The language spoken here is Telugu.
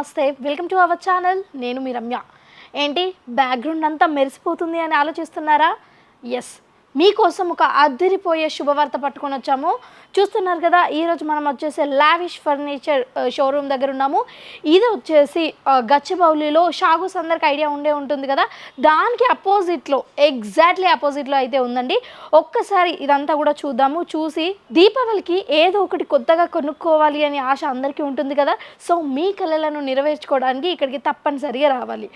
నమస్తే, వెల్కమ్ టు అవర్ ఛానల్. నేను మీ రమ్య. ఏంటి బ్యాక్గ్రౌండ్ అంతా మెరిసిపోతుంది అని ఆలోచిస్తున్నారా? ఎస్, మీకోసం ఒక అదిరిపోయే శుభవార్త పట్టుకొని వచ్చాము. చూస్తున్నారు కదా, ఈరోజు మనం వచ్చేసి లావిష్ ఫర్నిచర్ షోరూమ్ దగ్గర ఉన్నాము. ఇది వచ్చేసి గచ్చిబౌలిలో షాగూస్ అందరికి ఐడియా ఉంటుంది కదా, దానికి అపోజిట్లో ఎగ్జాక్ట్లీ అపోజిట్లో అయితే ఉందండి. ఒక్కసారి ఇదంతా కూడా చూద్దాము. చూసి దీపావళికి ఏదో ఒకటి కొత్తగా కొనుక్కోవాలి అని ఆశ అందరికీ ఉంటుంది కదా. సో మీ కళలను నెరవేర్చుకోవడానికి ఇక్కడికి తప్పనిసరిగా రావాలి.